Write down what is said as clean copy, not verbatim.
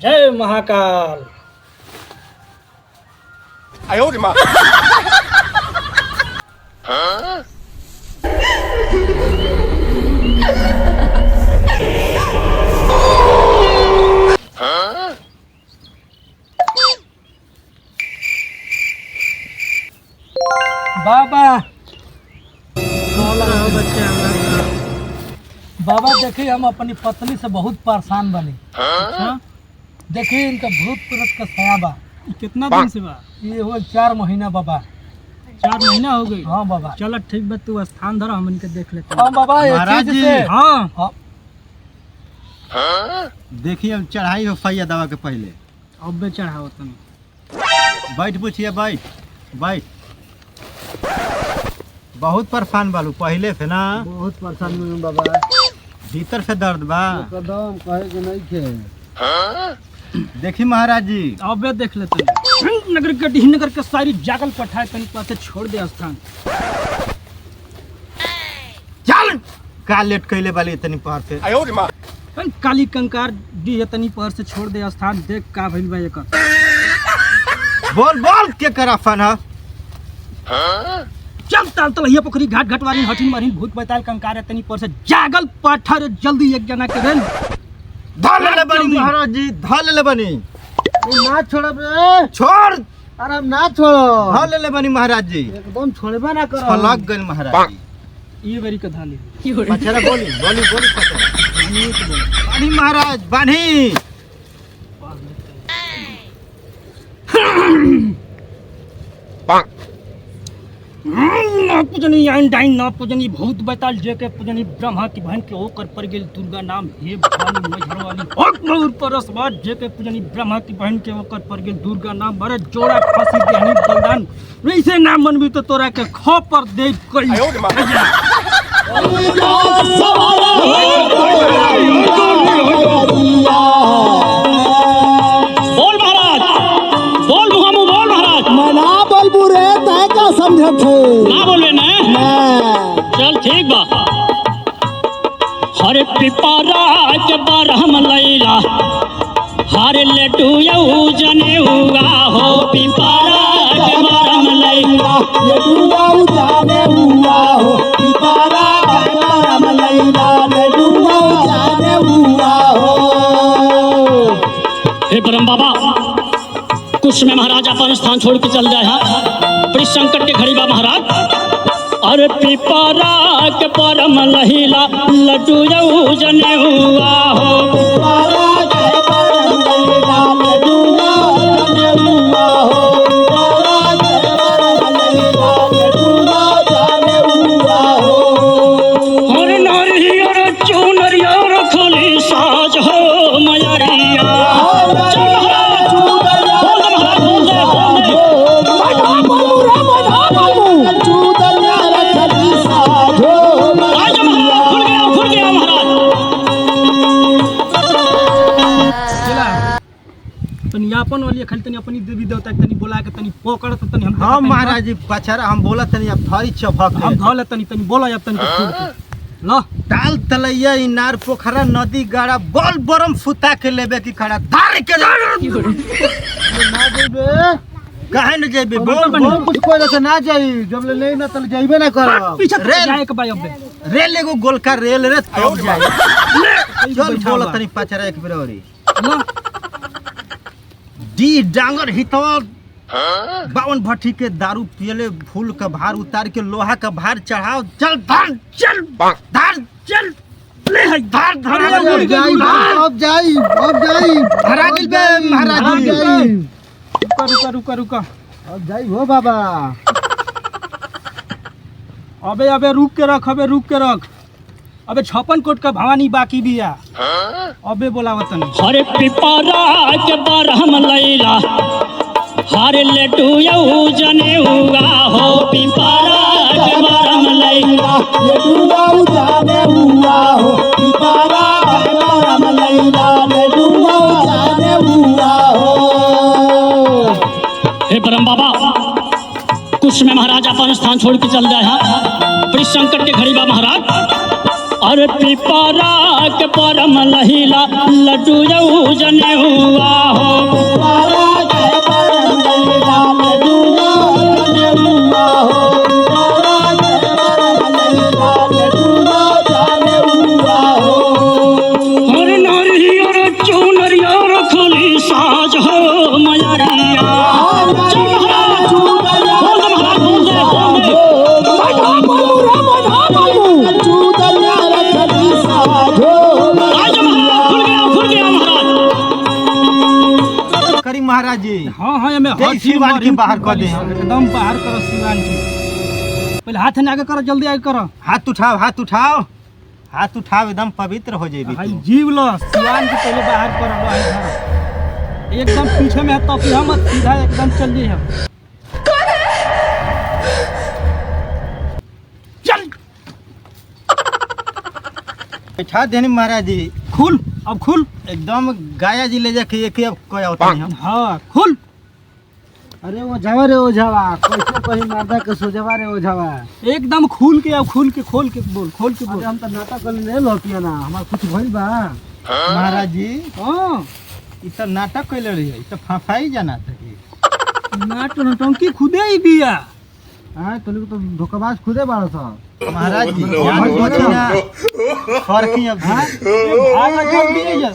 जय महाकाल। बाबा बच्चा बाबा देखिए, हम अपनी पत्नी से बहुत परेशान बने। अच्छा? देखिए इनका भूत प्रेत का साया बा। कितना दिन से बा? ये हो 4 महीना बाबा। 4 महीना हो गई? हाँ बाबा। चलो ठीक बा, तू स्थान धरा, हम इनके देख लेते हैं। हाँ बाबा। महाराज जी। हाँ देखिए अब चढ़ाई हो फैया दवा के पहले। अब बे चढ़ाओ तुम। बैठ पूछिए, बैठ बैठ। बहुत परेशान बालू पहले से ना। बहुत परेशान हूँ बाबा। भीतर से दर्द बा। कदम कहे के नहीं थे। देखी महाराज जी, अब बे देख लेते हैं। नगर के डी नगर के सारी जागल पठाए कहीं पासे छोड़ दे स्थान। चल का लेट कैले वाली इतनी पार से। काली कंकार डी तनी पर से छोड़ दे स्थान। देख का भइल बा एकर। बोल बोल के करा फन है। चल ताल तलहिया पोखरी घाट घटवारी हटिन मारिन भूत बैताल कंकार है तनी पर से जागल पठार जल्दी एक जना के रेल धल ले बनी महाराज जी, धल ले बनी। ना छोड़ब रे। छोड़। अरे हम ना छोड़ो। धल ले बनी महाराज जी। एकदम छोड़बे ना करो। छलक गइल महाराज जी। ये बेरी के धाली पचरा बोली बोली बोली पचरा। बानी महाराज बानी। ना पूजनी आइन ना पूजनी भूत बैताल जे के पूजनी ब्रह्मा की बहन के ओकर पर गेल दुर्गा नाम हे भवानी मझरो वाली भक्त मऊर परस बात जे के पूजनी ब्रह्मा की बहन के ओकर पर गेल दुर्गा नाम बड़े जोड़ा फांसी देहनी बलिदान वैसे नाम मनबी तो तोरा के खो पर दे कोई। बोल महाराज, बोल मुहामू बोल महाराज। मैं ना बोलबू रे, तय का समझत हो? ना बोलबे ना? चल ठीक बा। हरे पिपरा के बरहम लैला हरे लेटू यऊ जने हुआ हो। पिपरा के बरहम लैला लेटू यऊ जाने हुआ हो। पिपरा के बरहम लैला लेटू यऊ जाने हुआ हो। हे परम बाबा, कुछ में महाराज अपन स्थान छोड़ के चल जाए। हाँ बड़ी संकट के घड़ी बा महाराज। अरे पिपरा के परम लहिला लड्डू यऊ जने हुआ हो। पिपरा के बरहम लैला लेटू यऊ जाने हुआ हो। पिपरा के बरहम लैला लेटू यऊ जाने हुआ हो। और नारियर चुनरियर खोली साज हो मयरिया। चल महाराज, बोल दे महाराज, बोल दे, बोल दे। आजा महाराज, खुल गया महाराज। तनी यापन वाली खाली तनी अपनी देवी देवता के तनी बोला के तनी पकड़ त तनी हम। हाँ महाराज जी पचरा हम बोला तनी अब थारी चभक हम धले तनी तनी बोला अब तनी खुद के लो। टाल तलैया इनार पोखरा नदी गाड़ा बल बरम फुता के लेबे की खड़ा धार के ना जेबे। काहे न जेबे बोल बोल बोल। कुछ कोई से ना जाई, जब ले नहीं ना तल जाइबे ना करो। पीछे तो रेल। जाए के भाई अब रेल एगो गोलका रेल रे तब जाए। चल बोला तनी पचरा एक बेर औरी। लो। डी डांगर हितवा 52 भट्टी के दारू पियले फूल का भार उतार के लोहा का भार चढ़ाओ। चल धार चल धार चल ले है धार धार अब जाई धरा गिल बे महाराज जी। रुका रुका। अब जाई हो बाबा। अबे अबे रुक के रख, अबे रुक के रख। अबे 56 कोट का भवानी बाकी भी है। अबे बोला वतन हरे पिपरा के बरहम लैला हरे लेटू यऊ जने हुआ हो। पिपरा के बरहम लैला लेटू यऊ जाने हुआ हो। पिपरा के बरहम लैला लेटू यऊ जाने हुआ हो। हे परम बाबा, उस समय महाराज अपन स्थान छोड़ के चल जाए हैं। बड़ी संकट के घड़ी बा महाराज। अरे पिपरा के परम लहिला लड्डू जऊ जने हुआ हो। पारा के परम लैला लडूया जाने हुआ हो। पारा के परम लैला लडूया जाने हुआ हो। अरे नारियर चौनरियर खली साज हो मयरिया। चल महाराज, बोल दे महाराज, बोल दे, बोल दे। चूदनिया रखली साझो आज महाराज खुल गया महाराज। करी महाराज जी हाँ हाँ एमे जय शिवान के बाहर कर दे हम। एकदम बाहर करो शिवान के। पहले हाथ ने आगे करो, जल्दी आगे करो। हाथ उठाओ, हाथ उठाओ, हाथ उठाओ, एकदम पवित्र हो जाएगी भाई तू। जीव लो शिवान के पहले बाहर करो। लो है घर एकदम पीछे में है तो फिर मत, सीधा एकदम चल जाइए हम। चल बैठा देने महाराज जी। खुल, अब खुल। एकदम गाया जी ले जाके एक अब कोया होता है हम। हाँ खुल। अरे वो जावा रे ओ जावा कैसे कहीं मारदा के सो जावा रे ओ जावा। एकदम खुल के, अब खुल के, खोल के बोल, खोल के बोल। अरे हम तो नाटक कर ले लौटिया ना हमार कुछ भइल बा। महाराज जी हाँ इ तो नाटक कैले रही, इ तो फाफाई जाना था। नाट नटंकी खुदे ही बिया। हां तो लोग तो धोखाबाज खुदे बाड़ो सा। महाराज जी ध्यान बची ना फर्क ही अब। आगे जल्दी है।